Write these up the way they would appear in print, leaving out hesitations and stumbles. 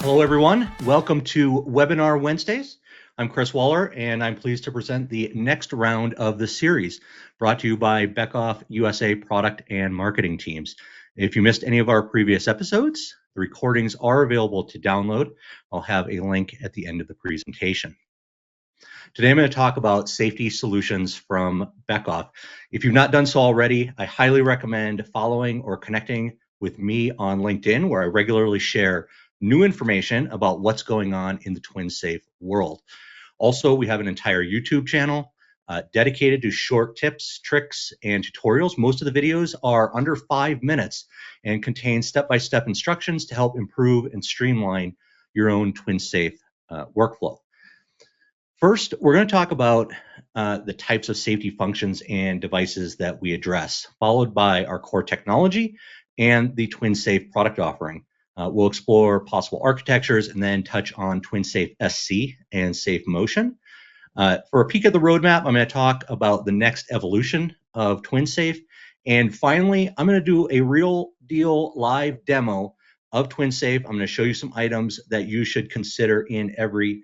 Hello, everyone. Welcome to Webinar Wednesdays. I'm Chris Waller, and I'm pleased to present the next round of the series, brought to you by Beckhoff USA product and marketing teams. If you missed any of our previous episodes, the recordings are available to download. I'll have a link at the end of the presentation. Today, I'm going to talk about safety solutions from Beckhoff. If you've not done so already, I highly recommend following or connecting with me on LinkedIn, where I regularly share new information about what's going on in the TwinSAFE world. Also, we have an entire YouTube channel dedicated to short tips, tricks, and tutorials. Most of the videos are under 5 minutes and contain step-by-step instructions to help improve and streamline your own TwinSAFE workflow. First, we're going to talk about the types of safety functions and devices that we address, followed by our core technology and the TwinSAFE product offering. We'll explore possible architectures and then touch on TwinSAFE SC and Safe Motion. For a peek at the roadmap, I'm going to talk about the next evolution of TwinSAFE. And finally, I'm going to do a real deal live demo of TwinSAFE. I'm going to show you some items that you should consider in every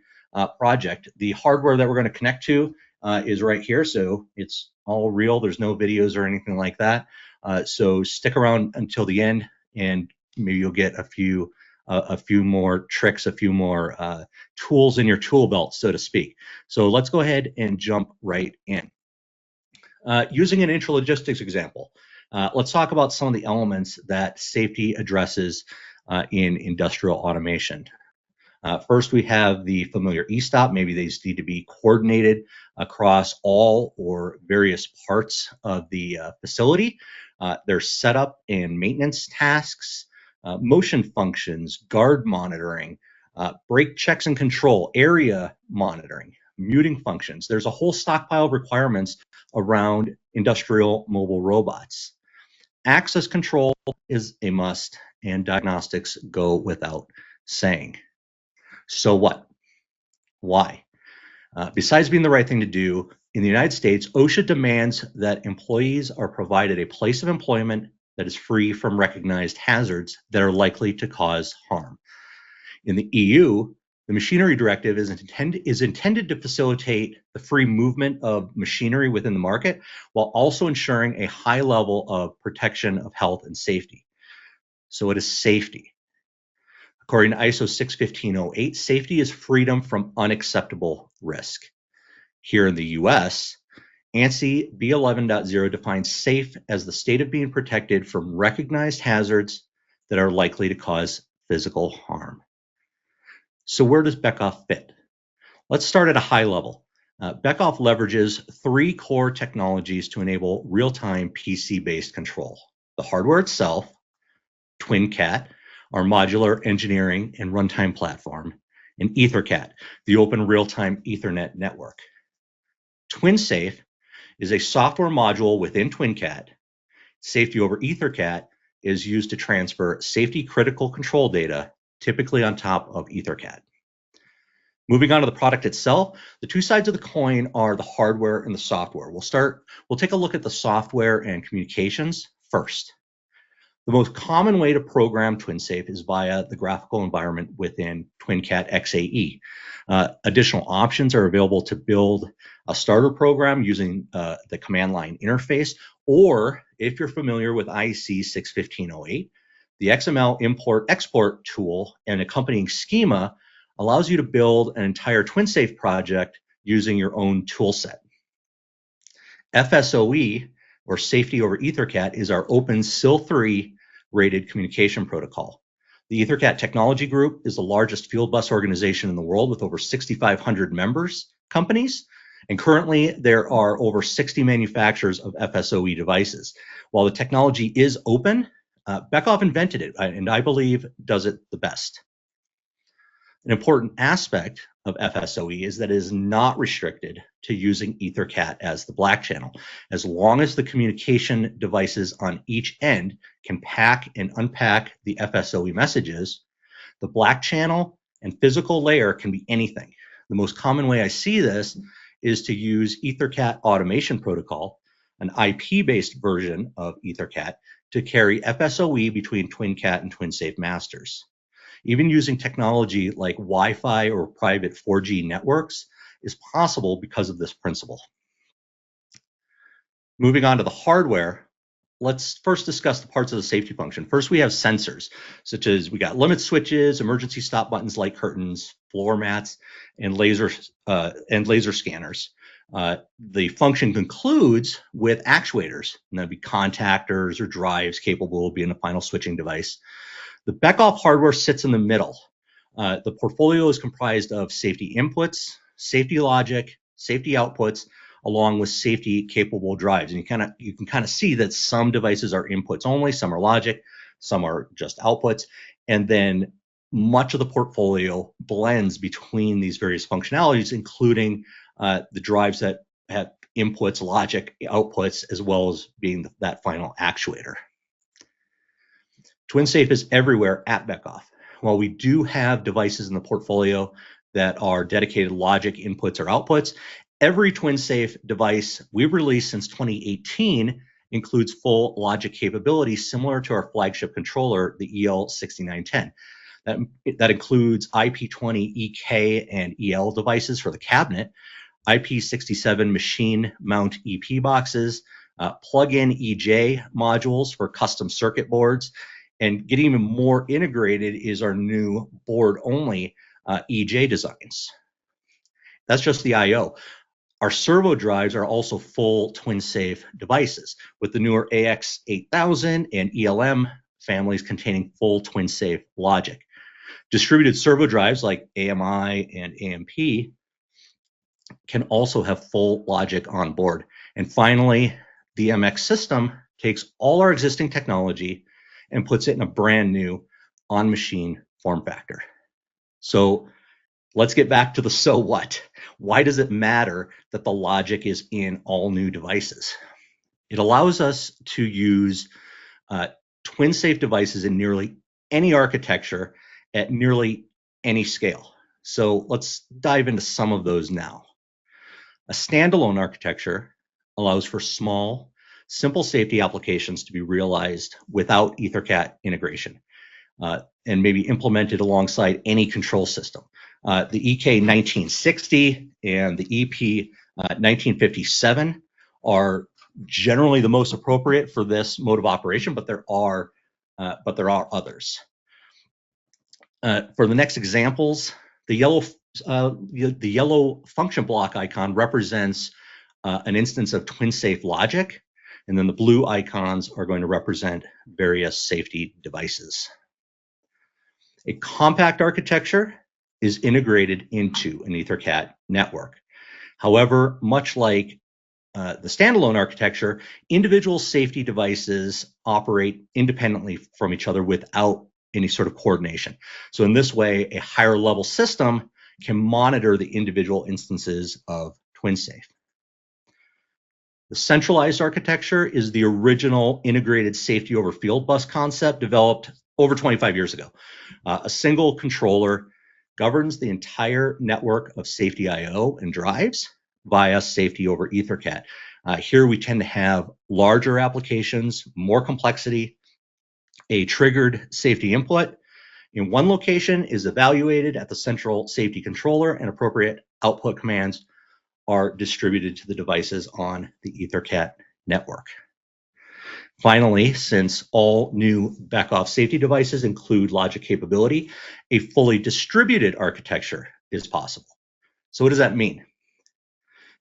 project. The hardware that we're going to connect to is right here, so it's all real. There's no videos or anything like that. So stick around until the end, and maybe you'll get a few more tricks, a few more tools in your tool belt, so to speak. So let's go ahead and jump right in. Using an intralogistics example, let's talk about some of the elements that safety addresses in industrial automation. First, we have the familiar e-stop. Maybe these need to be coordinated across all or various parts of the facility. There's setup and maintenance tasks, motion functions, guard monitoring, brake checks and control, area monitoring, muting functions. There's a whole stockpile of requirements around industrial mobile robots. Access control is a must, and diagnostics go without saying. So what? Why? Besides being the right thing to do, in the United States, OSHA demands that employees are provided a place of employment that is free from recognized hazards that are likely to cause harm. In the EU, the Machinery Directive is intended to facilitate the free movement of machinery within the market, while also ensuring a high level of protection of health and safety. So it is safety. According to ISO 61508, safety is freedom from unacceptable risk. Here in the US, ANSI B11.0 defines safe as the state of being protected from recognized hazards that are likely to cause physical harm. So where does Beckhoff fit? Let's start at a high level. Beckhoff leverages 3 core technologies to enable real-time PC-based control: the hardware itself, TwinCAT, our modular engineering and runtime platform, and EtherCAT, the open real-time Ethernet network. TwinSAFE is a software module within TwinCAT. Safety over EtherCAT is used to transfer safety critical control data, typically on top of EtherCAT. Moving on to the product itself, the 2 sides of the coin are the hardware and the software. We'll take a look at the software and communications first. The most common way to program TwinSAFE is via the graphical environment within TwinCAT XAE. Additional options are available to build a starter program using the command line interface, or if you're familiar with IEC 61508, the XML import-export tool and accompanying schema allows you to build an entire TwinSAFE project using your own tool set. FSOE, or Safety over EtherCAT, is our open SIL3 rated communication protocol. The EtherCAT Technology Group is the largest field bus organization in the world with over 6,500 companies, and currently there are over 60 manufacturers of FSOE devices. While the technology is open, Beckhoff invented it, and I believe does it the best. An important aspect of FSOE is that it is not restricted to using EtherCAT as the black channel. As long as the communication devices on each end can pack and unpack the FSOE messages, the black channel and physical layer can be anything. The most common way I see this is to use EtherCAT automation protocol, an IP-based version of EtherCAT, to carry FSOE between TwinCAT and TwinSAFE masters. Even using technology like Wi-Fi or private 4G networks is possible because of this principle. Moving on to the hardware, let's first discuss the parts of the safety function. First, we have sensors, such as we got limit switches, emergency stop buttons, light curtains, floor mats, and laser scanners. The function concludes with actuators, and that'd be contactors or drives capable of being a final switching device. The Beckhoff hardware sits in the middle. The portfolio is comprised of safety inputs, safety logic, safety outputs, along with safety capable drives. And you can kind of see that some devices are inputs only, some are logic, some are just outputs. And then much of the portfolio blends between these various functionalities, including the drives that have inputs, logic, outputs, as well as being that final actuator. TwinSAFE is everywhere at Beckhoff. While we do have devices in the portfolio that are dedicated logic inputs or outputs, every TwinSAFE device we've released since 2018 includes full logic capability similar to our flagship controller, the EL6910. That includes IP20 EK and EL devices for the cabinet, IP67 machine mount EP boxes, plug-in EJ modules for custom circuit boards, and getting even more integrated is our new board-only EJ designs. That's just the I/O. Our servo drives are also full TwinSAFE devices with the newer AX8000 and ELM families containing full TwinSAFE logic. Distributed servo drives like AMI and AMP can also have full logic on board. And finally, the MX system takes all our existing technology and puts it in a brand new on-machine form factor. So let's get back to the so what. Why does it matter that the logic is in all new devices? It allows us to use TwinSAFE devices in nearly any architecture at nearly any scale. So let's dive into some of those now. A standalone architecture allows for small, simple safety applications to be realized without EtherCAT integration and maybe implemented alongside any control system. The EK 1960 and the EP 1957 are generally the most appropriate for this mode of operation, but there are others. For the next examples, the yellow function block icon represents an instance of TwinSAFE logic, and then the blue icons are going to represent various safety devices. A compact architecture is integrated into an EtherCAT network. However, much like the standalone architecture, individual safety devices operate independently from each other without any sort of coordination. So in this way, a higher level system can monitor the individual instances of TwinSAFE. The centralized architecture is the original integrated safety over field bus concept developed over 25 years ago. A single controller governs the entire network of safety I/O and drives via safety over EtherCAT. Here we tend to have larger applications, more complexity. A triggered safety input in one location is evaluated at the central safety controller, and appropriate output commands are distributed to the devices on the EtherCAT network. Finally, since all new Beckhoff safety devices include logic capability, a fully distributed architecture is possible. So what does that mean?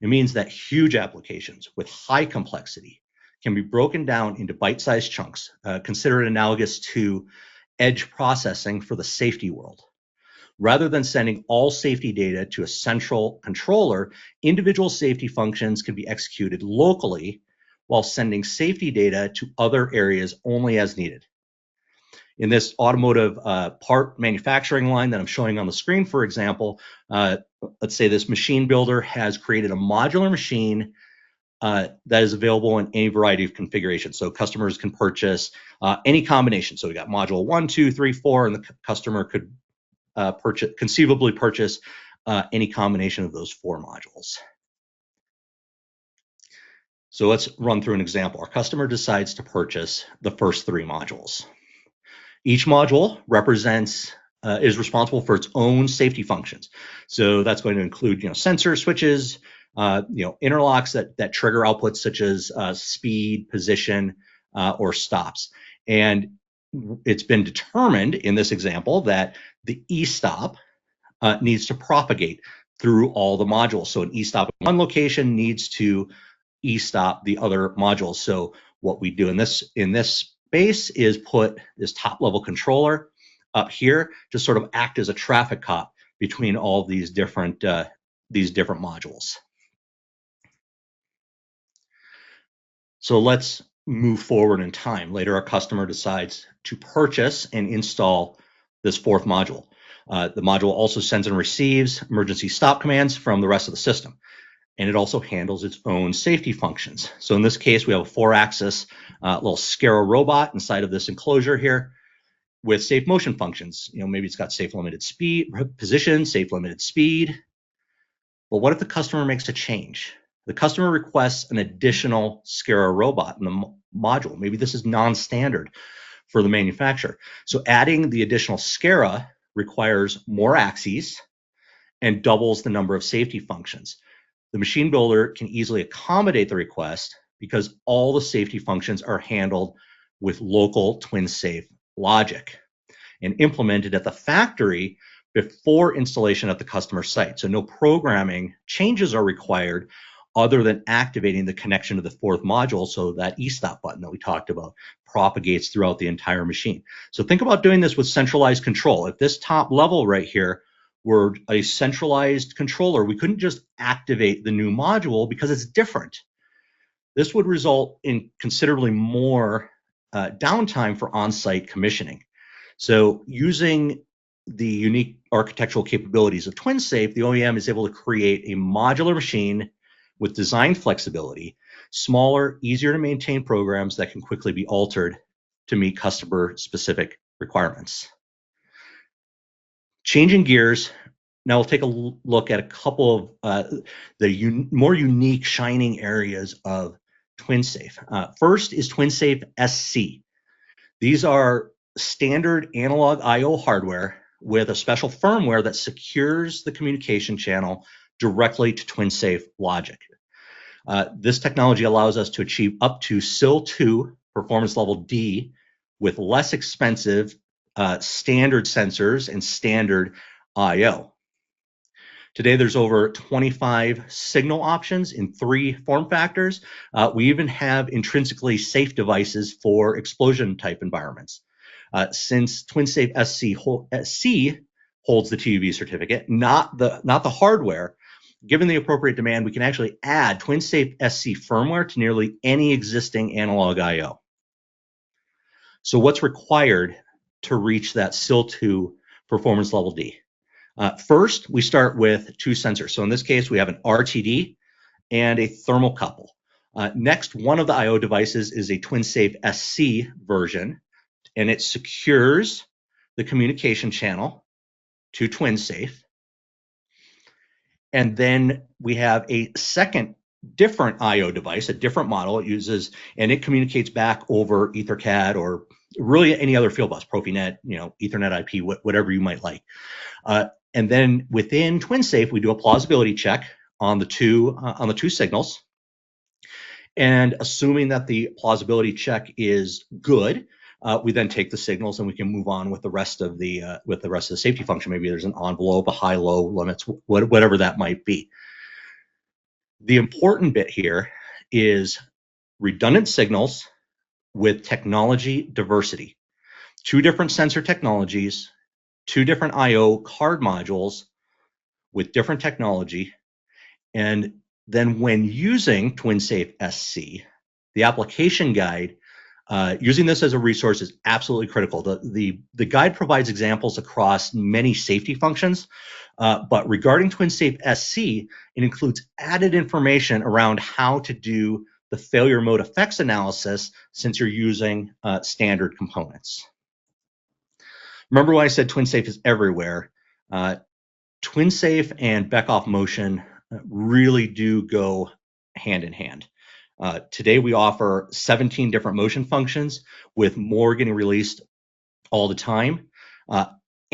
It means that huge applications with high complexity can be broken down into bite-sized chunks, considered analogous to edge processing for the safety world. Rather than sending all safety data to a central controller, individual safety functions can be executed locally while sending safety data to other areas only as needed. In this automotive part manufacturing line that I'm showing on the screen, for example, let's say this machine builder has created a modular machine that is available in any variety of configurations. So customers can purchase any combination. So we got module 1, 2, 3, 4, and the customer could conceivably purchase any combination of those 4 modules. So let's run through an example. Our customer decides to purchase the first 3 modules. Each module represents is responsible for its own safety functions. So that's going to include, sensor switches, interlocks that trigger outputs such as speed, position, or stops. And it's been determined in this example that the e-stop needs to propagate through all the modules. So an e-stop in one location needs to e-stop the other modules. So what we do in this space is put this top level controller up here to sort of act as a traffic cop between all these different modules. So let's move forward in time. Later, our customer decides to purchase and install this fourth module. The module also sends and receives emergency stop commands from the rest of the system. And it also handles its own safety functions. So in this case, we have a 4-axis little Scaro robot inside of this enclosure here with safe motion functions. Maybe it's got safe limited speed, position, safe limited speed. But what if the customer makes a change? The customer requests an additional Scaro robot in the module. Maybe this is non-standard for the manufacturer. So adding the additional Scaro requires more axes and doubles the number of safety functions. The machine builder can easily accommodate the request because all the safety functions are handled with local TwinSAFE logic and implemented at the factory before installation at the customer site. So no programming changes are required other than activating the connection to the fourth module, so that e-stop button that we talked about propagates throughout the entire machine. So think about doing this with centralized control. If this top level right here were a centralized controller, we couldn't just activate the new module because it's different. This would result in considerably more downtime for on-site commissioning. So using the unique architectural capabilities of TwinSAFE, the OEM is able to create a modular machine with design flexibility, smaller, easier to maintain programs that can quickly be altered to meet customer-specific requirements. Changing gears, now we'll take a look at a couple of the more unique shining areas of TwinSAFE. First is TwinSAFE SC. These are standard analog I/O hardware with a special firmware that secures the communication channel directly to TwinSAFE logic. This technology allows us to achieve up to SIL 2 performance level D with less expensive standard sensors and standard I/O. Today, there's over 25 signal options in 3 form factors. We even have intrinsically safe devices for explosion type environments. Since TwinSAFE SC holds the TUV certificate, not the hardware, given the appropriate demand, we can actually add TwinSAFE SC firmware to nearly any existing analog I/O. So what's required to reach that SIL 2 performance level D? First, we start with 2 sensors. So in this case, we have an RTD and a thermocouple. Next, one of the I/O devices is a TwinSAFE SC version, and it secures the communication channel to TwinSAFE. And then we have a second different I/O device, a different model it uses, and it communicates back over EtherCAT or really any other field bus, Profinet, Ethernet IP, whatever you might like. And then within TwinSAFE, we do a plausibility check on the two signals. And assuming that the plausibility check is good, we then take the signals and we can move on with the rest of the safety function. Maybe there's an envelope, a high-low limits, whatever that might be. The important bit here is redundant signals with technology diversity. 2 different sensor technologies, 2 different I/O card modules with different technology. And then when using TwinSAFE SC, the application guide, using this as a resource is absolutely critical. The guide provides examples across many safety functions, but regarding TwinSAFE SC, it includes added information around how to do the failure mode effects analysis since you're using standard components. Remember when I said TwinSAFE is everywhere? TwinSAFE and Beckhoff motion really do go hand in hand. Today we offer 17 different motion functions with more getting released all the time.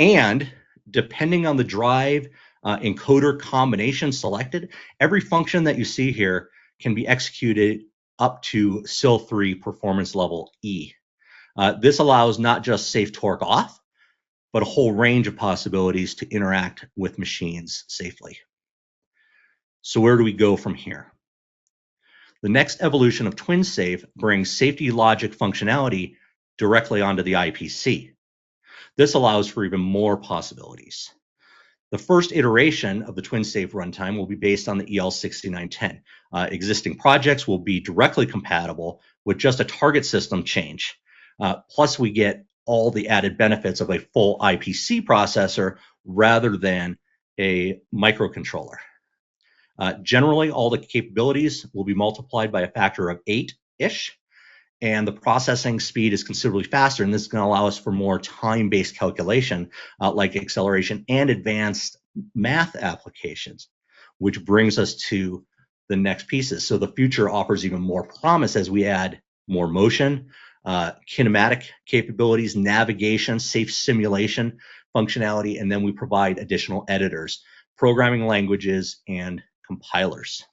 And depending on the drive encoder combination selected, every function that you see here can be executed up to SIL3 performance level E. This allows not just safe torque off, but a whole range of possibilities to interact with machines safely. So where do we go from here? The next evolution of TwinSAFE brings safety logic functionality directly onto the IPC. This allows for even more possibilities. The first iteration of the TwinSAFE runtime will be based on the EL6910. Existing projects will be directly compatible with just a target system change. Plus, we get all the added benefits of a full IPC processor rather than a microcontroller. Generally, all the capabilities will be multiplied by a factor of 8-ish, and the processing speed is considerably faster, and this is going to allow us for more time-based calculation, like acceleration and advanced math applications, which brings us to the next pieces. So the future offers even more promise as we add more motion, kinematic capabilities, navigation, safe simulation functionality, and then we provide additional editors, programming languages, and compilers.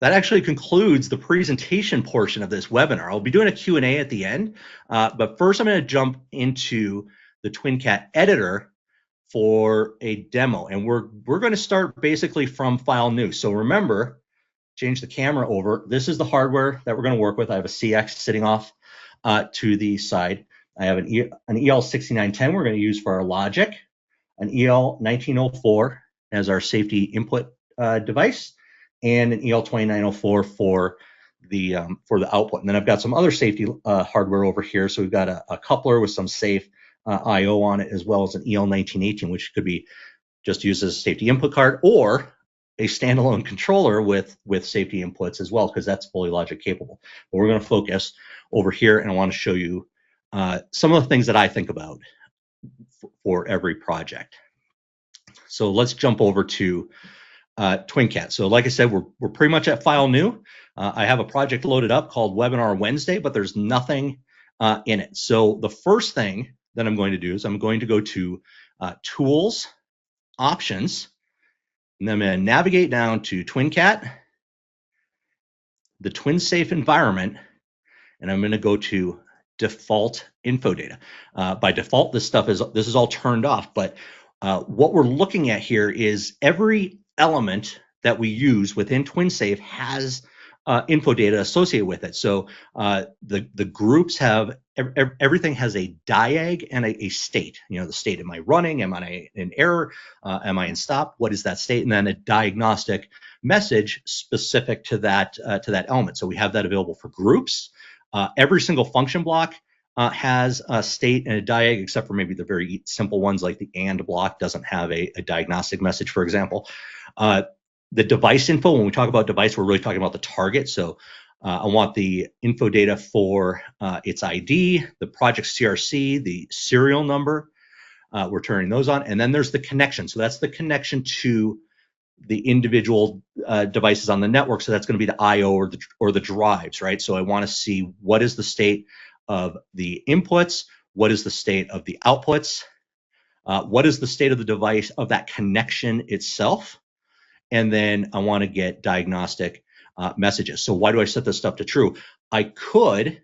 That actually concludes the presentation portion of this webinar. I'll be doing a Q&A at the end, but first I'm going to jump into the TwinCAT editor for a demo, and we're going to start basically from file new. So remember, change the camera over. This is the hardware that we're going to work with. I have a CX sitting off to the side. I have an EL6910 we're going to use for our logic, an EL1904 as our safety input device, and an EL2904 for the output. And then I've got some other safety hardware over here. So we've got a coupler with some safe I/O on it, as well as an EL1918, which could be just used as a safety input card, or a standalone controller with safety inputs as well, because that's fully logic capable. But we're going to focus over here, and I want to show you some of the things that I think about for every project. So let's jump over to TwinCAT. So like I said, we're pretty much at file new. I have a project loaded up called Webinar Wednesday, but there's nothing in it. So the first thing that I'm going to do is I'm going to go to Tools, Options, and then I'm going to navigate down to TwinCAT, the TwinSAFE environment, and I'm going to go to Default Info Data. By default, this is all turned off, but what we're looking at here is every element that we use within TwinSAFE has info data associated with it. So the groups have everything has a diag and a state. You know, the state: am I running? Am I in error? Am I in stop? What is that state? And then a diagnostic message specific to that element. So we have that available for groups. Every single function block has a state and a diag, except for maybe the very simple ones like the AND block doesn't have a diagnostic message, for example. The device info, when we talk about device, we're really talking about the target. So I want the info data for its ID, the project CRC, the serial number. We're turning those on. And then there's the connection. So that's the connection to the individual devices on the network. So that's going to be the I/O or the drives, right? So I want to see what is the state of the inputs, what is the state of the outputs, what is the state of the device of that connection itself, and then I want to get diagnostic messages. So why do I set this stuff to true? I could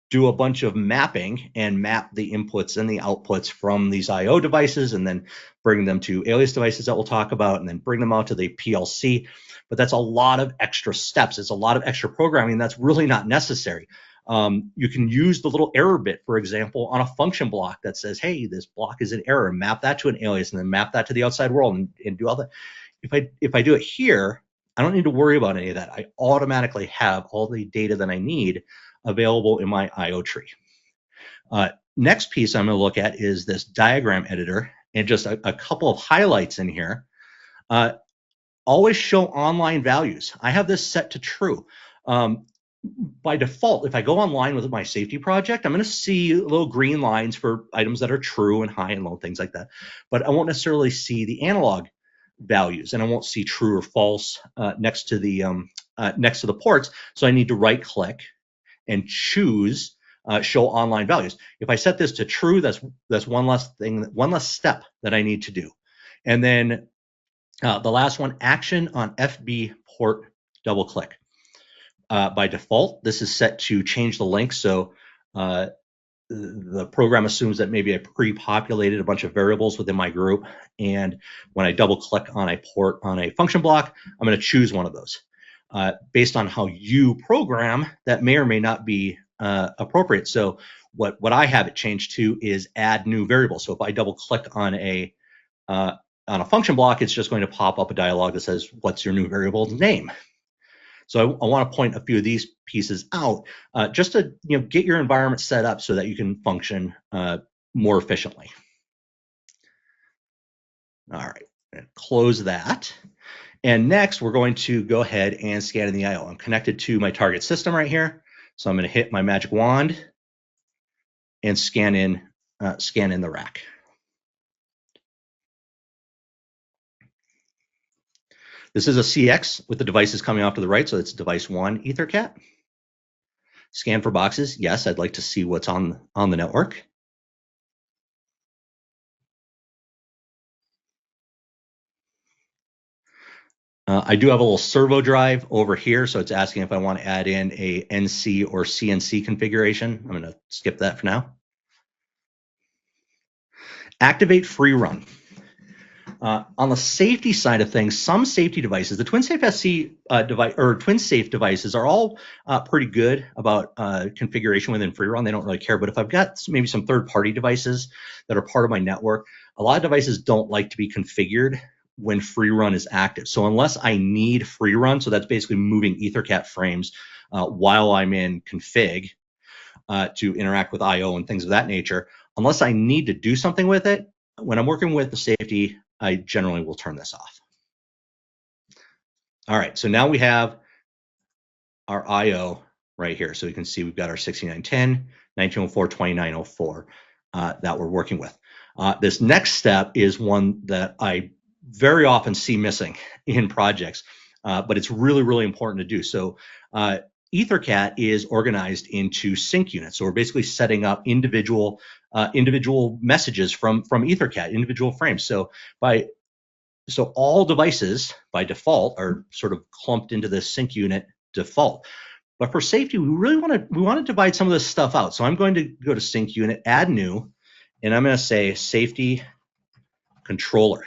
do a bunch of mapping and map the inputs and the outputs from these I/O devices and then bring them to alias devices that we'll talk about and then bring them out to the PLC. But that's a lot of extra steps. It's a lot of extra programming that's really not necessary. You can use the little error bit, for example, on a function block that says, hey, this block is an error, and map that to an alias and then map that to the outside world and do all that. If I do it here, I don't need to worry about any of that. I automatically have all the data that I need available in my I/O tree. Next piece I'm going to look at is this diagram editor, and just a couple of highlights in here. Always show online values. I have this set to true. By default, if I go online with my safety project, I'm going to see little green lines for items that are true and high and low, things like that. But I won't necessarily see the analog values, and I won't see true or false next to the ports. So I need to right-click and choose show online values. If I set this to true, that's one less thing, one less step that I need to do. And then the last one, action on FB port double click. By default, this is set to change the link. So the program assumes that maybe I pre-populated a bunch of variables within my group. And when I double click on a port on a function block, I'm going to choose one of those. Based on how you program, that may or may not be appropriate. So what I have it changed to is add new variable. So if I double click on a function block, it's just going to pop up a dialog that says, what's your new variable name? So I want to point a few of these pieces out just to get your environment set up so that you can function more efficiently. All right, close that. And next, we're going to go ahead and scan in the I/O. I'm connected to my target system right here. So I'm going to hit my magic wand and scan in the rack. This is a CX with the devices coming off to the right, so it's device 1 EtherCAT. Scan for boxes. Yes, I'd like to see what's on the network. I do have a little servo drive over here, so it's asking if I want to add in a NC or CNC configuration. I'm going to skip that for now. Activate free run. On the safety side of things, some safety devices, the TwinSAFE SC device or TwinSAFE devices are all pretty good about configuration within free run. They don't really care. But if I've got maybe some third-party devices that are part of my network, a lot of devices don't like to be configured when free run is active. So unless I need free run, so that's basically moving EtherCAT frames while I'm in config to interact with I/O and things of that nature, unless I need to do something with it, when I'm working with the safety, I generally will turn this off. All right, so now we have our I/O right here. So you can see we've got our 6910, 1904, 2904 that we're working with. This next step is one that I very often see missing in projects, but it's really, really important to do. So EtherCAT is organized into sync units. So we're basically setting up individual messages from EtherCAT, individual frames. So all devices by default are sort of clumped into this sync unit default. But for safety, we want to divide some of this stuff out. So I'm going to go to sync unit, add new, and I'm going to say safety controller.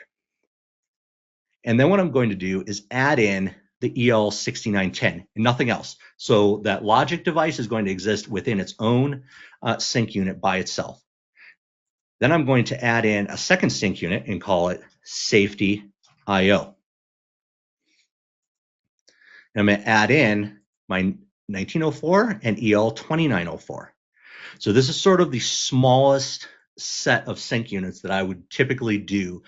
And then what I'm going to do is add in the EL6910 and nothing else. So that logic device is going to exist within its own sync unit by itself. Then I'm going to add in a second sync unit and call it safety I/O. And I'm going to add in my 1904 and EL2904. So this is sort of the smallest set of sync units that I would typically do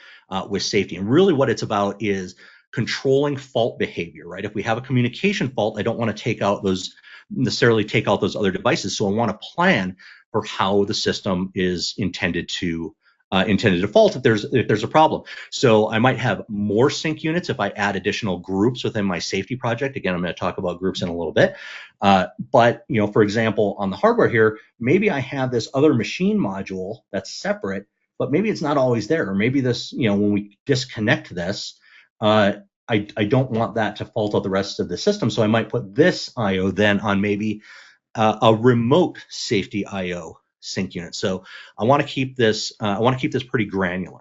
with safety. And really what it's about is controlling fault behavior, right? If we have a communication fault, I don't want to necessarily take out those other devices. So I want to plan for how the system is intended to fault if there's a problem. So I might have more sync units if I add additional groups within my safety project. Again, I'm going to talk about groups in a little bit. But for example, on the hardware here, maybe I have this other machine module that's separate, but maybe it's not always there. Or maybe this, when we disconnect this, I don't want that to fault out the rest of the system. So I might put this I/O then on maybe a remote safety I/O sync unit. So I want to keep this. Pretty granular.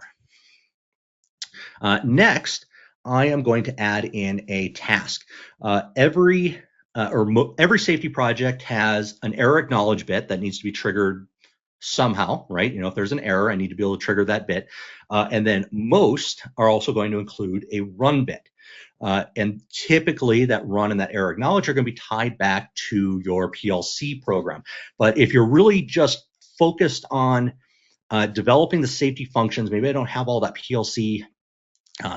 Next, I am going to add in a task. Every safety project has an error acknowledge bit that needs to be triggered somehow, right? If there's an error, I need to be able to trigger that bit. And then most are also going to include a run bit. And typically that run and that error acknowledge are going to be tied back to your PLC program. But if you're really just focused on developing the safety functions, maybe I don't have all that PLC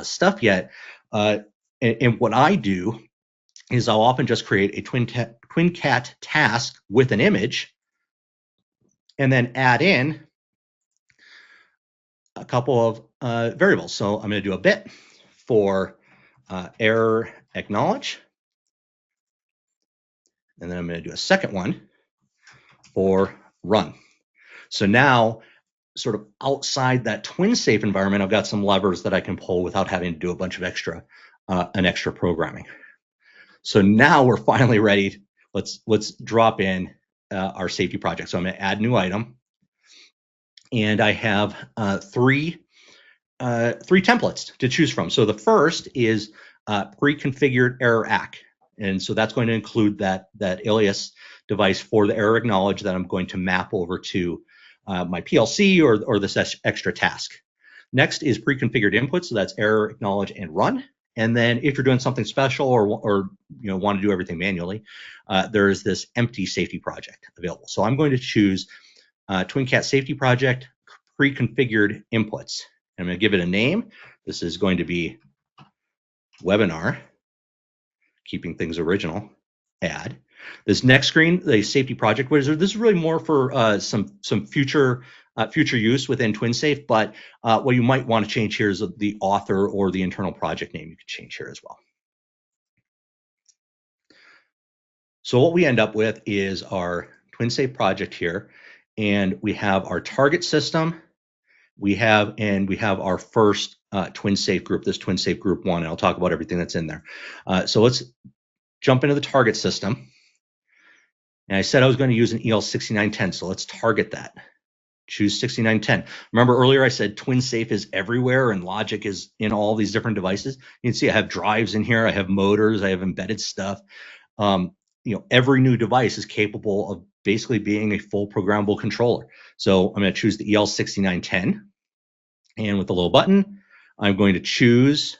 stuff yet. And what I do is I'll often just create a TwinCAT task with an image and then add in a couple of variables. So I'm going to do a bit for error acknowledge. And then I'm going to do a second one for run. So now, sort of outside that TwinSAFE environment, I've got some levers that I can pull without having to do a bunch of extra programming. So now we're finally ready. Let's drop in our safety project. So I'm going to add new item, and I have three templates to choose from. So the first is pre-configured error ACK, and so that's going to include that alias device for the error acknowledge that I'm going to map over to my PLC or this extra task. Next is pre-configured input, so that's error acknowledge and run. And then if you're doing something special or want to do everything manually, there's this empty safety project available. So I'm going to choose TwinCAT safety project pre-configured inputs. I'm going to give it a name. This is going to be webinar, keeping things original, add. This next screen, the safety project wizard, this is really more for some future use within TwinSAFE, but what you might want to change here is the author or the internal project name you can change here as well. So what we end up with is our TwinSAFE project here, and we have our target system. We have our first TwinSAFE group, this TwinSAFE group 1, and I'll talk about everything that's in there. So let's jump into the target system. And I said I was going to use an EL6910, so let's target that. Choose 6910. Remember earlier I said TwinSAFE is everywhere and logic is in all these different devices. You can see I have drives in here, I have motors, I have embedded stuff. Every new device is capable of basically being a full programmable controller. So I'm going to choose the EL6910, and with the little button, I'm going to choose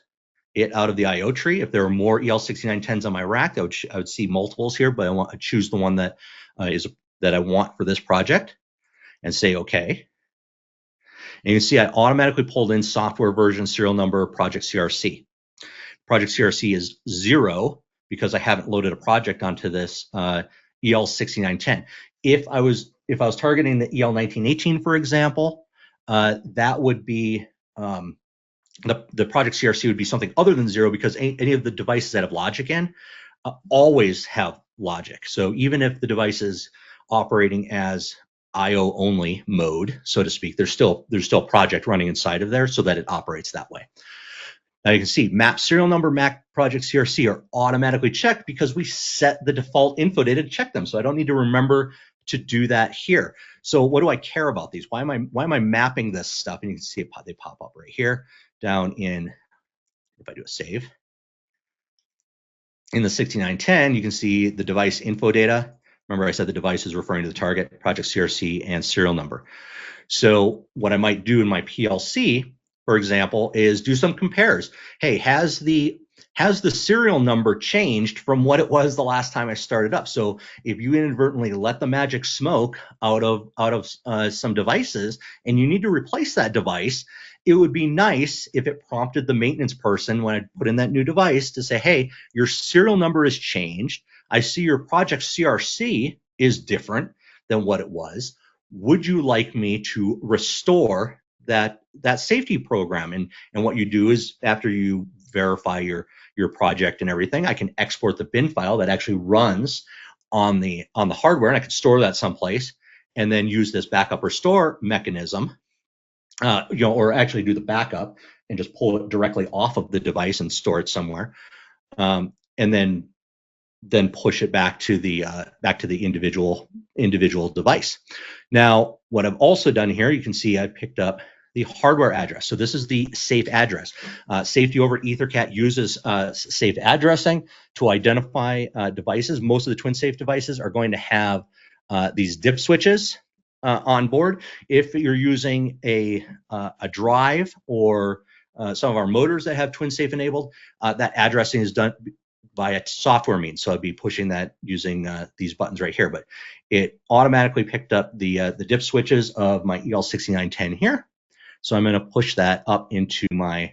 it out of the IO tree. If there are more EL6910s on my rack, I would see multiples here, but I want to choose the one that that I want for this project, and say OK. And you can see I automatically pulled in software version, serial number, project CRC. Project CRC is 0 because I haven't loaded a project onto this EL6910. If I was targeting the EL1918, for example, that would be the project CRC would be something other than 0, because any of the devices that have logic in always have logic. So even if the device is operating as IO only mode, so to speak, there's still a project running inside of there so that it operates that way. Now you can see map serial number, map project CRC are automatically checked because we set the default info data to check them. So I don't need to remember to do that here. So what do I care about these? Why am I mapping this stuff? And you can see they pop up right here down in, if I do a save. In the 6910, you can see the device info data. Remember I said the device is referring to the target, project CRC, and serial number. So what I might do in my PLC, for example, is do some compares. Hey, has the serial number changed from what it was the last time I started up? So if you inadvertently let the magic smoke out of some devices and you need to replace that device, it would be nice if it prompted the maintenance person when I put in that new device to say, hey, your serial number has changed. I see your project CRC is different than what it was. Would you like me to restore that safety program? And what you do is, after you verify your project and everything, I can export the bin file that actually runs on the hardware, and I can store that someplace, and then use this backup restore mechanism, or actually do the backup and just pull it directly off of the device and store it somewhere, and then push it back to the individual device. Now, what I've also done here, you can see I picked up the hardware address. So this is the safe address. Safety over EtherCAT uses safe addressing to identify devices. Most of the TwinSAFE devices are going to have these dip switches on board. If you're using a drive or some of our motors that have TwinSAFE enabled, that addressing is done by a software means. So I'd be pushing that using these buttons right here, but it automatically picked up the dip switches of my EL6910 here. So I'm going to push that up into my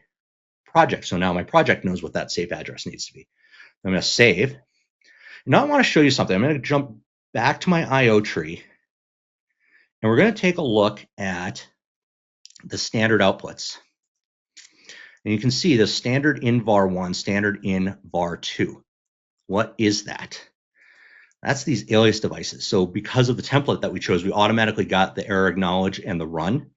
project. So now my project knows what that safe address needs to be. I'm going to save. Now I want to show you something. I'm going to jump back to my IO tree, and we're going to take a look at the standard outputs. And you can see the standard in var1, standard in var2. What is that? That's these alias devices. So because of the template that we chose, we automatically got the error acknowledge and the run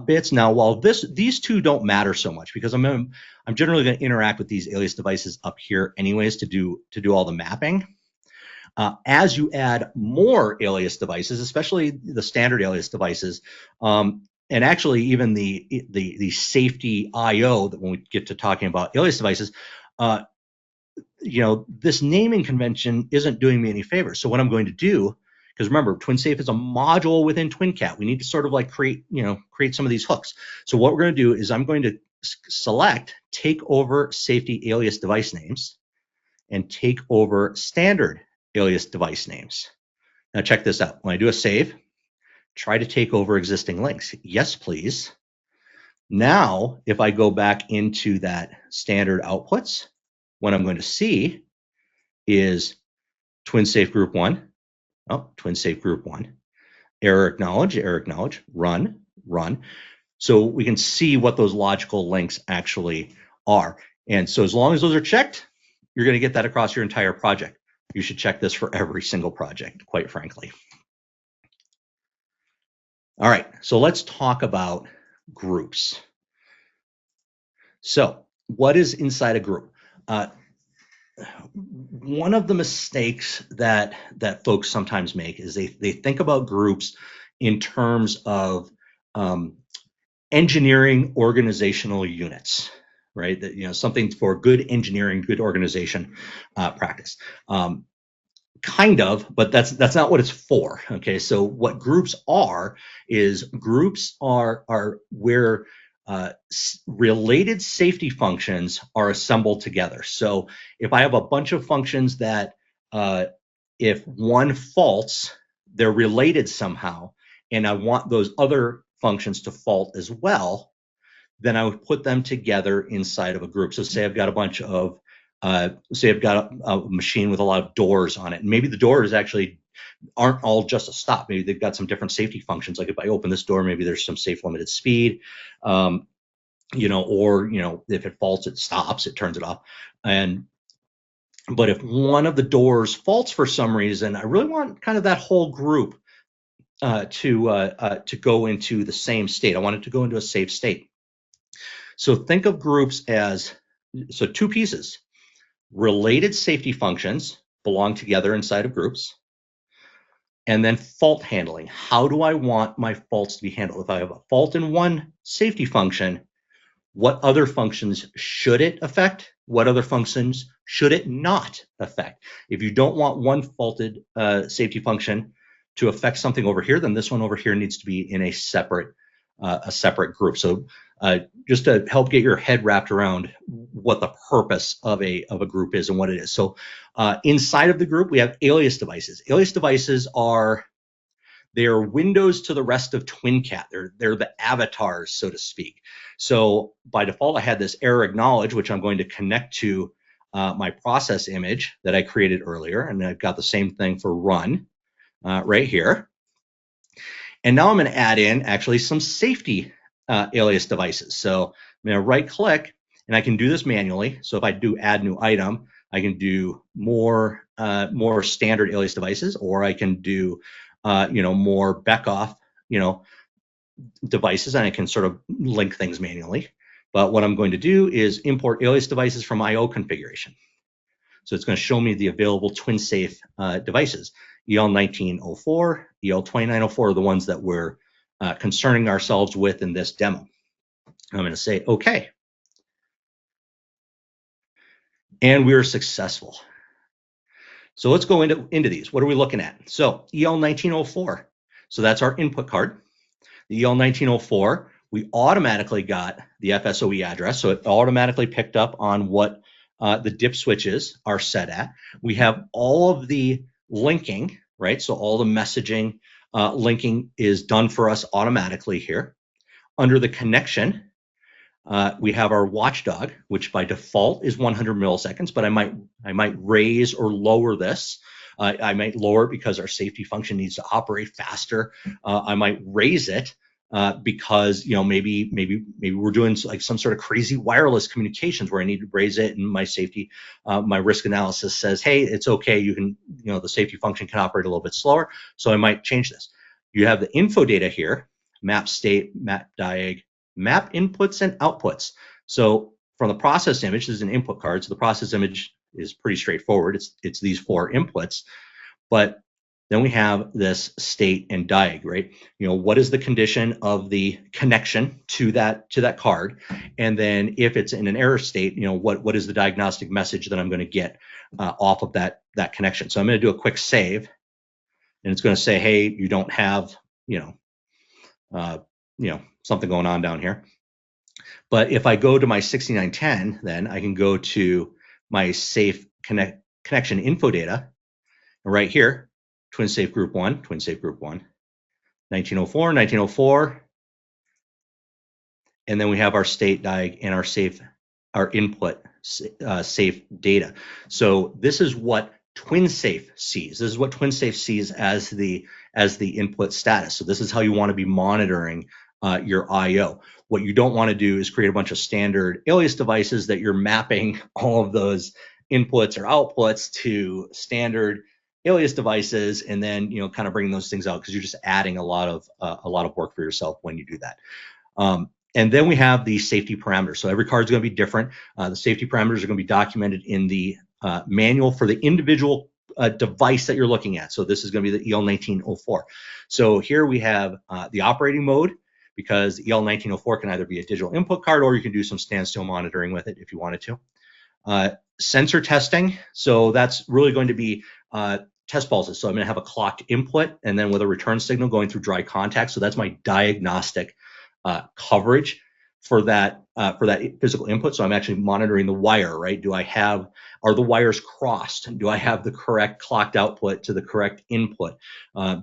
bits. Now, while these two don't matter so much, because I'm generally going to interact with these alias devices up here anyways to do all the mapping. As you add more alias devices, especially the standard alias devices, and actually even the safety IO, that when we get to talking about alias devices, this naming convention isn't doing me any favors. So what I'm going to do, because remember, TwinSAFE is a module within TwinCAT. We need to sort of like create some of these hooks. So what we're going to do is I'm going to select take over safety alias device names and take over standard alias device names. Now check this out. When I do a save, try to take over existing links. Yes, please. Now, if I go back into that standard outputs, what I'm going to see is TwinSAFE group 1. Oh, TwinSAFE group 1. Error acknowledge, run. So we can see what those logical links actually are. And so as long as those are checked, you're going to get that across your entire project. You should check this for every single project, quite frankly. All right, so let's talk about groups. So what is inside a group? One of the mistakes that folks sometimes make is they think about groups in terms of engineering organizational units, right? That, something for good engineering, good organization practice. Kind of, but that's not what it's for. Okay, so what groups are where related safety functions are assembled together. So if I have a bunch of functions that if one faults, they're related somehow, and I want those other functions to fault as well, then I would put them together inside of a group. So say I've got a bunch of say I've got a machine with a lot of doors on it, and maybe the doors actually aren't all just a stop. Maybe they've got some different safety functions. Like if I open this door, maybe there's some safe limited speed, or if it faults, it stops, it turns it off. But if one of the doors faults for some reason, I really want kind of that whole group to go into the same state. I want it to go into a safe state. So think of groups as two pieces. Related safety functions belong together inside of groups. And then fault handling. How do I want my faults to be handled? If I have a fault in one safety function, what other functions should it affect? What other functions should it not affect? If you don't want one faulted safety function to affect something over here, then this one over here needs to be in a separate group. So just to help get your head wrapped around what the purpose of a group is and what it is. So inside of the group, we have alias devices. Alias devices are windows to the rest of TwinCAT. They're the avatars, so to speak. So by default, I had this error acknowledge, which I'm going to connect to my process image that I created earlier. And I've got the same thing for run right here. And now I'm going to add in actually some safety alias devices. So I'm going to right click, and I can do this manually. So if I do add new item, I can do more standard alias devices, or I can do more Beckhoff devices, and I can sort of link things manually. But what I'm going to do is import alias devices from IO configuration. So it's going to show me the available TwinSAFE devices. EL1904, EL2904 are the ones that we're concerning ourselves with in this demo. I'm going to say OK. And we're successful. So let's go into these. What are we looking at? So EL1904. So that's our input card. The EL1904, we automatically got the FSOE address. So it automatically picked up on what the dip switches are set at. We have all of the linking, right? So all the messaging linking is done for us automatically here. Under the connection, we have our watchdog, which by default is 100 milliseconds, but I might raise or lower this. I might lower it because our safety function needs to operate faster. I might raise it because maybe we're doing like some sort of crazy wireless communications where I need to raise it, and my safety, my risk analysis says, hey, it's okay. You can, the safety function can operate a little bit slower, so I might change this. You have the info data here: map state, map diag, map inputs and outputs. So from the process image, this is an input card. So the process image is pretty straightforward. It's these 4 inputs, but then we have this state and diag, right? What is the condition of the connection to that card? And then if it's in an error state, what is the diagnostic message that I'm going to get off of that connection? So I'm going to do a quick save, and it's going to say, hey, you don't have, something going on down here. But if I go to my 6910, then I can go to my safe connection info data, and right here, TwinSAFE group 1, 1904, 1904. And then we have our state diag and our input safe data. So this is what TwinSAFE sees. This is what TwinSAFE sees as the input status. So this is how you want to be monitoring your I/O. What you don't want to do is create a bunch of standard alias devices that you're mapping all of those inputs or outputs to standard alias devices, and then kind of bringing those things out, because you're just adding a lot of work for yourself when you do that. And then we have the safety parameters. So every card is going to be different. The safety parameters are going to be documented in the manual for the individual device that you're looking at. So this is going to be the EL1904. So here we have the operating mode, because the EL1904 can either be a digital input card, or you can do some standstill monitoring with it if you wanted to. Sensor testing. So that's really going to be test pulses. So I'm going to have a clocked input, and then with a return signal going through dry contact. So that's my diagnostic coverage for that physical input. So I'm actually monitoring the wire, right? Are the wires crossed? Do I have the correct clocked output to the correct input?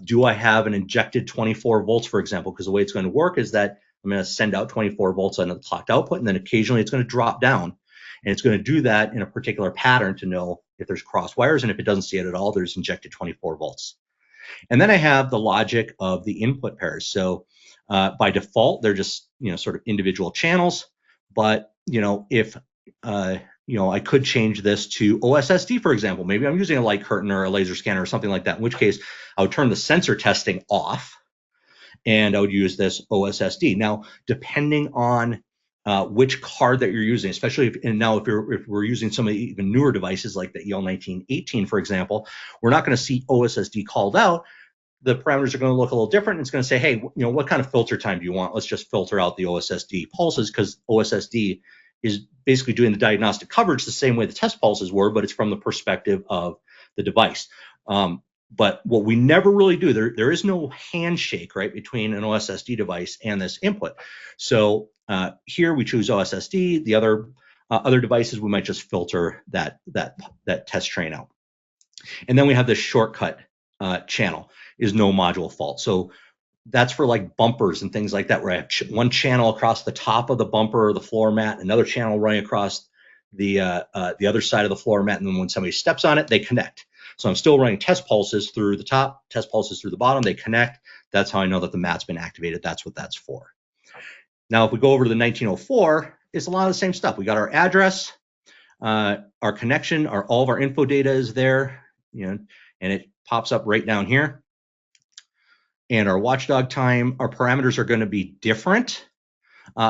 Do I have an injected 24 volts, for example? Because the way it's going to work is that I'm going to send out 24 volts on the clocked output, and then occasionally it's going to drop down. And it's going to do that in a particular pattern to know if there's cross wires, and if it doesn't see it at all, there's injected 24 volts. And then I have the logic of the input pairs. So by default, they're just sort of individual channels. But if I could change this to OSSD, for example. Maybe I'm using a light curtain or a laser scanner or something like that, in which case I would turn the sensor testing off, and I would use this OSSD. Now, depending on which card that you're using, especially if we're using some of the even newer devices like the EL1918, for example, we're not going to see OSSD called out. The parameters are going to look a little different. It's going to say, hey, what kind of filter time do you want? Let's just filter out the OSSD pulses, because OSSD is basically doing the diagnostic coverage the same way the test pulses were, but it's from the perspective of the device. But what we never really do, there is no handshake, right, between an OSSD device and this input. So here we choose OSSD. The other devices, we might just filter that test train out. And then we have this shortcut channel is no module fault. So that's for like bumpers and things like that, where I have one channel across the top of the bumper or the floor mat, another channel running across the other side of the floor mat, and then when somebody steps on it, they connect. So I'm still running test pulses through the top, test pulses through the bottom, they connect. That's how I know that the mat's been activated. That's what that's for. Now, if we go over to the 1904, it's a lot of the same stuff. We got our address, our connection, all of our info data is there, and it pops up right down here. And our watchdog time, our parameters are going to be different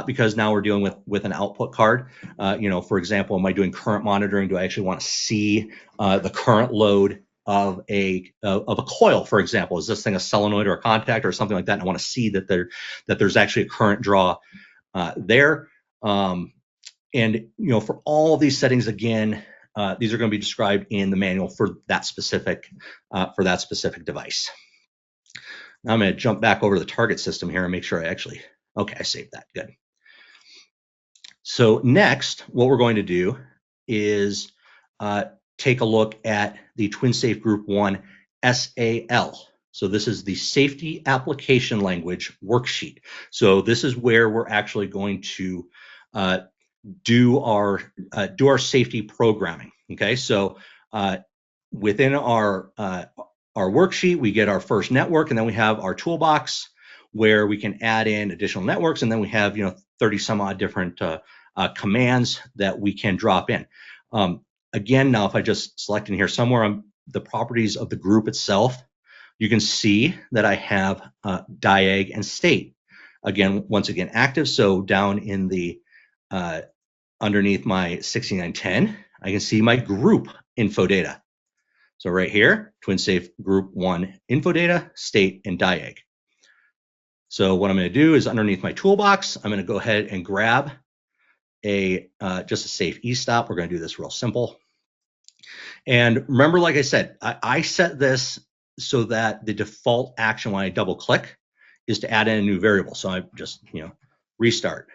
because now we're dealing with an output card. For example, am I doing current monitoring? Do I actually want to see the current load of a coil, for example? Is this thing a solenoid or a contact or something like that? And I want to see that there's actually a current draw there. And for all of these settings, again, these are going to be described in the manual for that specific device. Now I'm going to jump back over to the target system here and make sure I saved that. Good. So next, what we're going to do is take a look at the TwinSAFE Group 1 SAL. So this is the Safety Application Language worksheet. So this is where we're actually going to do our safety programming. Okay, so within our worksheet, we get our first network, and then we have our toolbox where we can add in additional networks, and then we have 30 some odd different commands that we can drop in. Again, now if I just select in here somewhere on the properties of the group itself, you can see that I have diag and state. Again, once again, active. So down in the underneath my 6910, I can see my group info data. So right here, TwinSAFE group 1 info data, state, and diag. So what I'm going to do is underneath my toolbox, I'm going to go ahead and grab just a safe e-stop. We're going to do this real simple. And remember, like I said, I set this so that the default action when I double click is to add in a new variable. So I just, restart.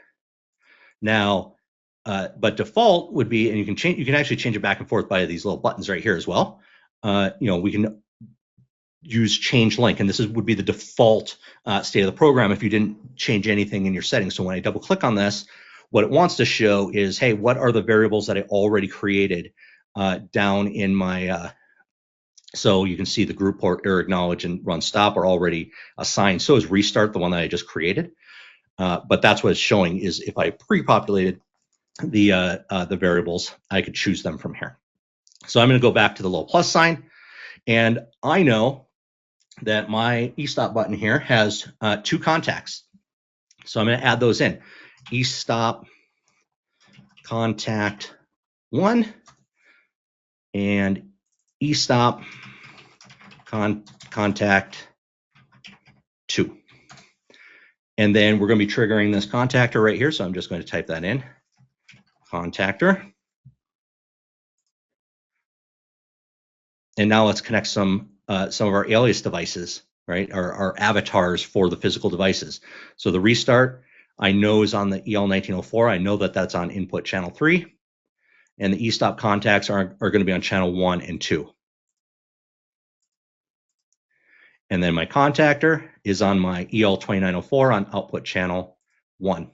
Now, but default would be, and you can actually change it back and forth by these little buttons right here as well. We can use change link, and this would be the default state of the program if you didn't change anything in your settings. So when I double click on this, what it wants to show is, hey, what are the variables that I already created down in my, so you can see the group port, error acknowledge, and run stop are already assigned. So is restart, the one that I just created. But that's what it's showing is if I pre-populated the variables, I could choose them from here. So I'm going to go back to the little plus sign, and I know that my e-stop button here has 2 contacts. So I'm going to add those in. E-stop contact 1 and e-stop contact 2. And then we're going to be triggering this contactor right here. So I'm just going to type that in, contactor. And now let's connect some of our alias devices, right? Our avatars for the physical devices. So the restart, I know is on the EL1904. I know that that's on input channel 3. And the e-stop contacts are going to be on channel 1 and 2. And then my contactor is on my EL2904 on output channel 1.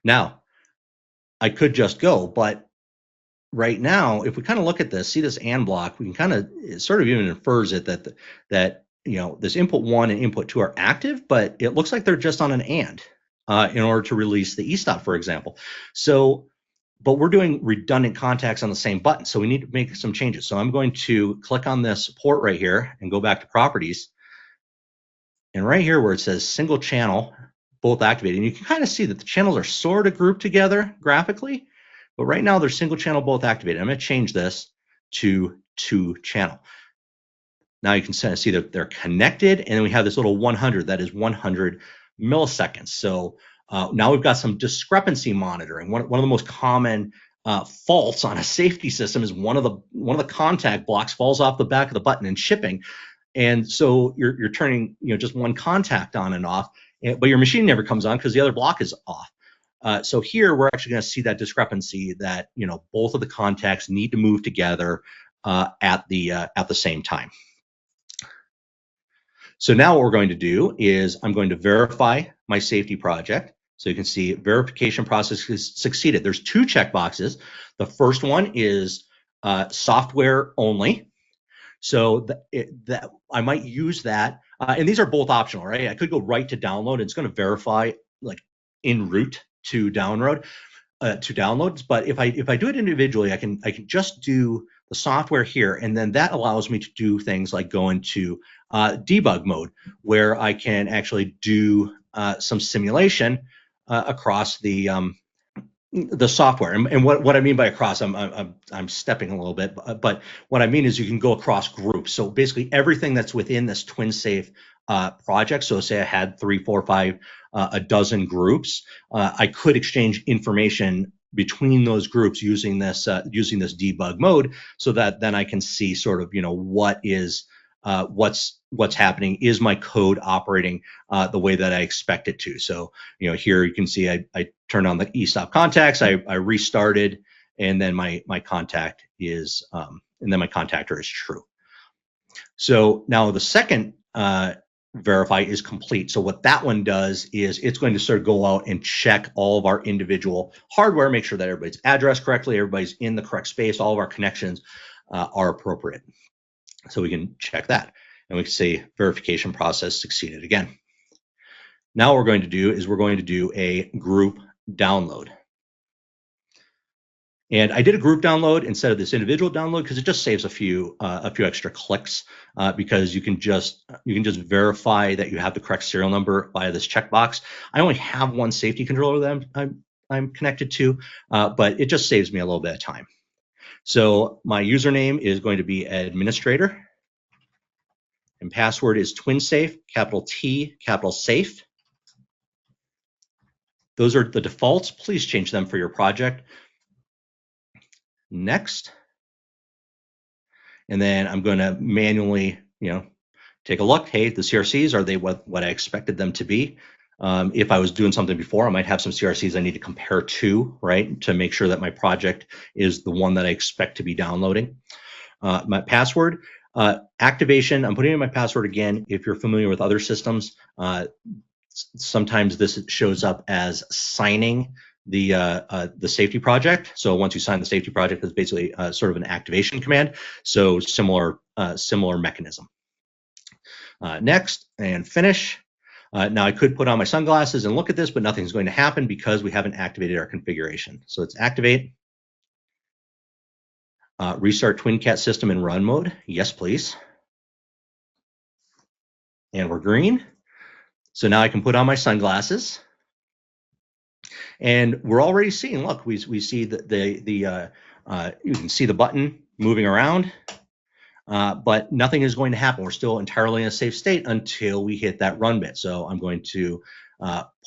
Now, I could just go, but right now, if we kind of look at this, see this AND block, we can kind of, it sort of even infers it that this input 1 and input 2 are active, but it looks like they're just on an AND in order to release the e-stop, for example. So, but we're doing redundant contacts on the same button, so we need to make some changes. So I'm going to click on this port right here and go back to properties. And right here where it says single channel, both activated, and you can kind of see that the channels are sort of grouped together graphically, but right now they're single channel, both activated. I'm going to change this to 2 channel. Now you can see that they're connected, and then we have this little 100, that is 100 milliseconds. So now we've got some discrepancy monitoring. One of the most common faults on a safety system is one of the contact blocks falls off the back of the button in shipping, and so you're turning just one contact on and off, but your machine never comes on because the other block is off. So here we're actually going to see that discrepancy that both of the contacts need to move together at the same time. So now what we're going to do is I'm going to verify my safety project. So you can see verification process has succeeded. There's 2 checkboxes. The first one is software only. So that I might use that, and these are both optional, right? I could go right to download, and it's going to verify like en route to downloads. But if I do it individually, I can just do the software here, and then that allows me to do things like go into debug mode, where I can actually do some simulation across the software. And what I mean by across, I'm stepping a little bit, but what I mean is you can go across groups. So basically everything that's within this TwinSAFE project. So say I had 3, 4, 5, a dozen groups, I could exchange information between those groups using this debug mode, so that then I can see sort of what's happening. Is my code operating the way that I expect it to? So here you can see I turned on the e-stop contacts, I restarted, and then my contact is and then my contactor is true. So now the second verify is complete. So what that one does is it's going to sort of go out and check all of our individual hardware, make sure that everybody's addressed correctly, everybody's in the correct space, all of our connections are appropriate. So we can check that, and we can say verification process succeeded again. Now what we're going to do is we're going to do a group download. And I did a group download instead of this individual download because it just saves a few extra clicks because you can just verify that you have the correct serial number via this checkbox. I only have one safety controller that I'm connected to, but it just saves me a little bit of time. So my username is going to be administrator, and password is TwinSAFE, capital T, capital safe. Those are the defaults. Please change them for your project. Next. And then I'm going to manually, take a look. Hey, the CRCs, are they what I expected them to be? If I was doing something before, I might have some CRCs I need to compare to, right, to make sure that my project is the one that I expect to be downloading. My password, activation, I'm putting in my password again. If you're familiar with other systems, sometimes this shows up as signing the safety project. So once you sign the safety project, it's basically sort of an activation command. So similar mechanism. Next and finish. Now I could put on my sunglasses and look at this, but nothing's going to happen because we haven't activated our configuration. So let's activate. Restart TwinCAT system in run mode. Yes, please. And we're green. So now I can put on my sunglasses. And we're already seeing, look, we see that you can see the button moving around, but nothing is going to happen. We're still entirely in a safe state until we hit that run bit. So I'm going to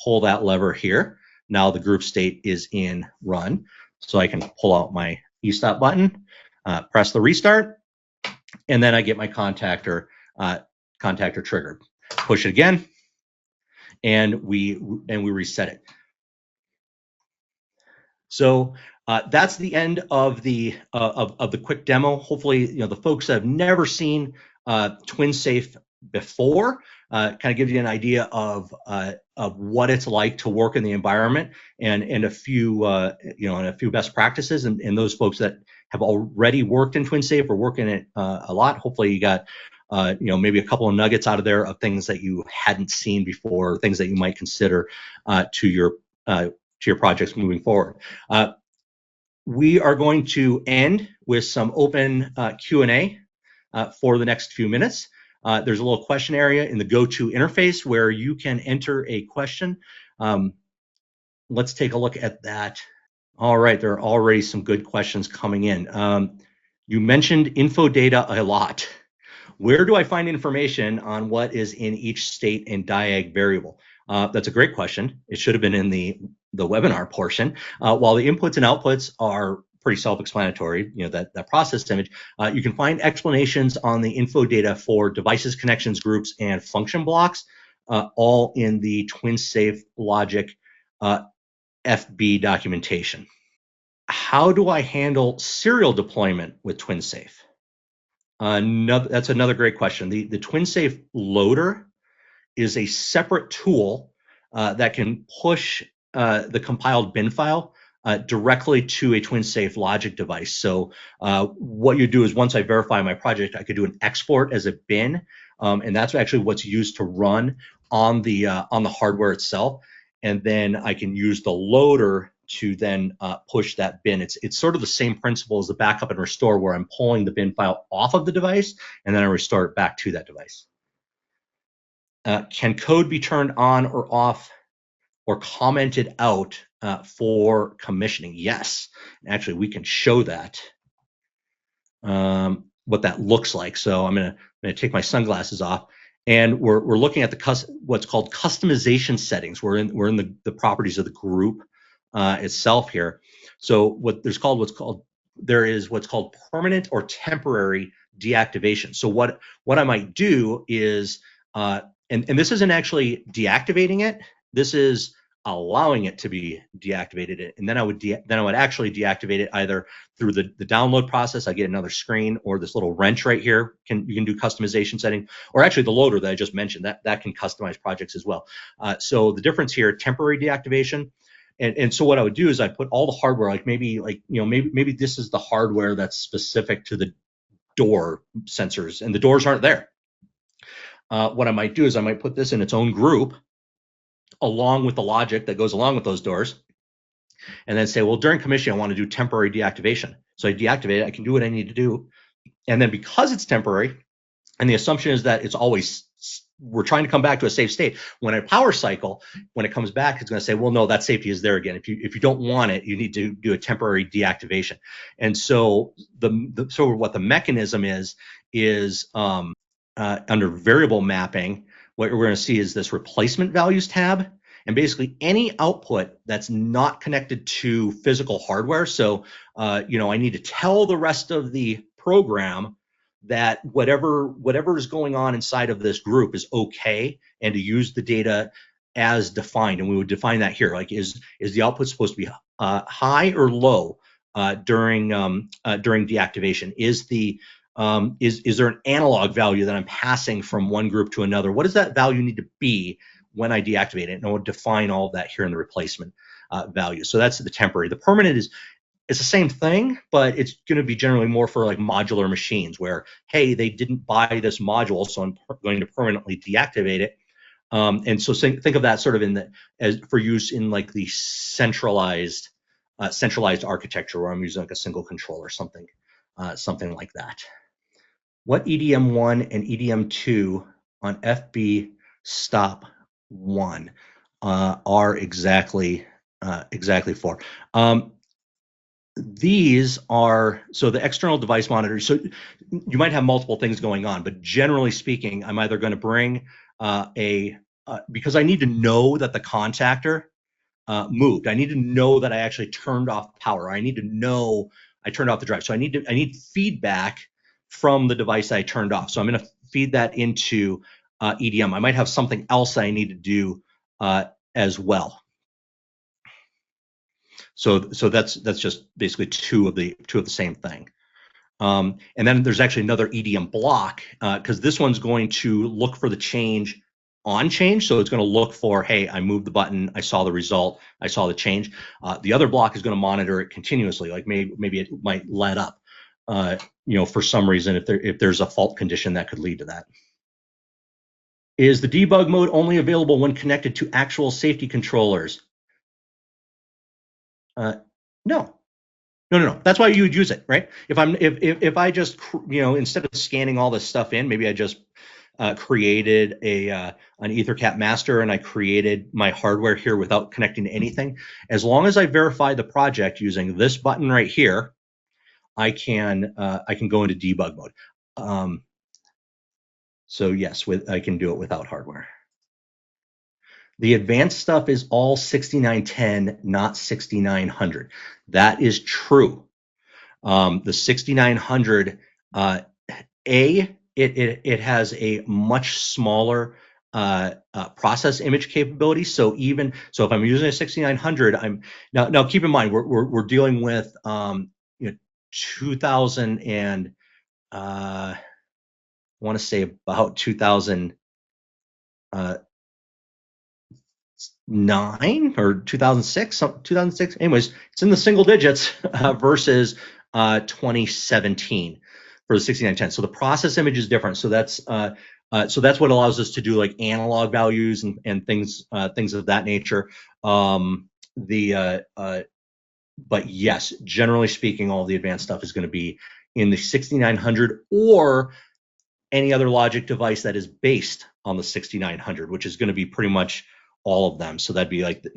pull that lever here. Now the group state is in run. So I can pull out my e-stop button, press the restart, and then I get my contactor triggered. Push it again, and we reset it. So that's the end of the quick demo. Hopefully, the folks that have never seen TwinSAFE before kind of gives you an idea of what it's like to work in the environment and a few best practices. And those folks that have already worked in TwinSAFE or work in it a lot, hopefully you got maybe a couple of nuggets out of there of things that you hadn't seen before, things that you might consider to your projects moving forward. We are going to end with some open Q&A for the next few minutes. There's a little question area in the go-to interface where you can enter a question. Let's take a look at that. All right, there are already some good questions coming in. You mentioned info data a lot. Where do I find information on what is in each state and diag variable? That's a great question. It should have been in the webinar portion. While the inputs and outputs are pretty self-explanatory, that process image, you can find explanations on the info data for devices, connections, groups, and function blocks, all in the TwinSAFE logic FB documentation. How do I handle serial deployment with TwinSAFE? That's another great question. The TwinSAFE loader is a separate tool that can push the compiled bin file directly to a TwinSAFE logic device. So what you do is once I verify my project, I could do an export as a bin, and that's actually what's used to run on the hardware itself. And then I can use the loader to then push that bin. It's sort of the same principle as the backup and restore, where I'm pulling the bin file off of the device and then I restore it back to that device. Can code be turned on or off or commented out for commissioning? Yes, actually we can show that, what that looks like. So I'm gonna take my sunglasses off, and we're looking at what's called customization settings. We're in the properties of the group itself here. So there is what's called permanent or temporary deactivation. So what I might do is, and this isn't actually deactivating it. This is allowing it to be deactivated, and then I would actually deactivate it either through the download process. I get another screen, or this little wrench right here. You can do customization setting, or actually the loader that I just mentioned that can customize projects as well. So the difference here, temporary deactivation. And so what I would do is I put all the hardware, maybe this is the hardware that's specific to the door sensors, and the doors aren't there. What I might do is I might put this in its own group, along with the logic that goes along with those doors, and then say, well, during commissioning, I want to do temporary deactivation. So I deactivate it, I can do what I need to do. And then because it's temporary, and the assumption is that it's always, we're trying to come back to a safe state. When a power cycle, when it comes back, it's going to say, well, no, that safety is there again. If you don't want it, you need to do a temporary deactivation. And so so what the mechanism is under variable mapping, what we're going to see is this replacement values tab. And basically any output that's not connected to physical hardware. So, I need to tell the rest of the program that whatever is going on inside of this group is okay, and to use the data as defined. And we would define that here. Like, is the output supposed to be high or low during deactivation? Is there an analog value that I'm passing from one group to another? What does that value need to be when I deactivate it? And I will define all of that here in the replacement value. So that's the temporary. The permanent it's the same thing, but it's going to be generally more for like modular machines where, hey, they didn't buy this module, so I'm going to permanently deactivate it. And so think of that sort of as for use in like the centralized architecture where I'm using like a single controller, something like that. What EDM1 and EDM2 on FB stop 1 are exactly for. These are, so the external device monitors, so you might have multiple things going on, but generally speaking, I'm either going to bring because I need to know that the contactor moved. I need to know that I actually turned off power. I need to know I turned off the drive. So I need feedback from the device I turned off. So I'm going to feed that into EDM. I might have something else I need to do as well. So that's just basically two of the same thing. And then there's actually another EDM block because this one's going to look for the change on change. So it's going to look for, hey, I moved the button, I saw the result, I saw the change. The other block is going to monitor it continuously. Like maybe it might let up, for some reason if there's a fault condition that could lead to that. Is the debug mode only available when connected to actual safety controllers? No. That's why you would use it, right? If I just, instead of scanning all this stuff in, maybe I just created an EtherCAT master and I created my hardware here without connecting to anything. As long as I verify the project using this button right here, I can go into debug mode. So yes, I can do it without hardware. The advanced stuff is all 6910, not 6900. That is true. The 6900, it has a much smaller process image capability. So if I'm using a 6900, now keep in mind we're dealing with 2000 and I want to say about 2009 or 2006. Anyways, it's in the single digits versus 2017 for the 6910. So the process image is different. So that's what allows us to do like analog values and things of that nature. But yes, generally speaking, all the advanced stuff is going to be in the 6900 or any other logic device that is based on the 6900, which is going to be pretty much all of them. So that'd be like the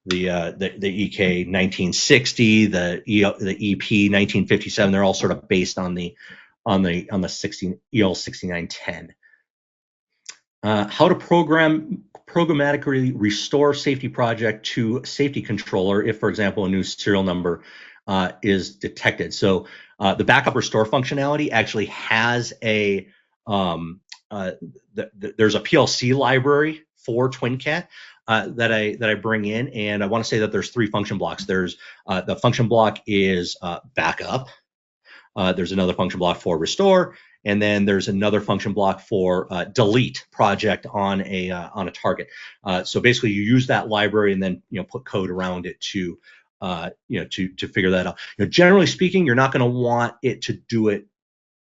EK 1960, the EP 1957. They're all sort of based on the EL 6910. How to programmatically restore safety project to safety controller if, for example, a new serial number is detected. So the backup restore functionality actually has there's a PLC library for TwinCAT that I bring in, and I want to say that there's 3 function blocks. There's the function block is backup. There's another function block for restore, and then there's another function block for delete project on a target. So basically, you use that library and then put code around it to figure that out. Generally speaking, you're not going to want it to do it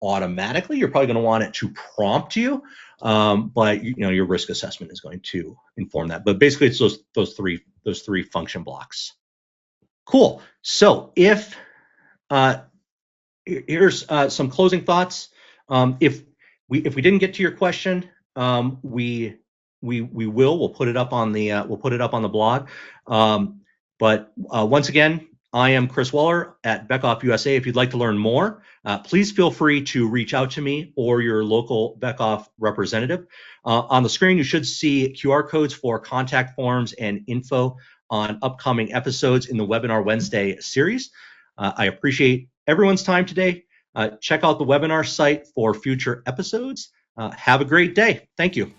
automatically. You're probably going to want it to prompt you, but your risk assessment is going to inform that. But basically, it's those three function blocks. Cool. So if here's some closing thoughts. If we didn't get to your question, we'll put it up on the blog. But once again, I am Chris Waller at Beckhoff USA. If you'd like to learn more, please feel free to reach out to me or your local Beckhoff representative. On the screen, you should see QR codes for contact forms and info on upcoming episodes in the Webinar Wednesday series. I appreciate everyone's time today. Check out the webinar site for future episodes. Have a great day. Thank you.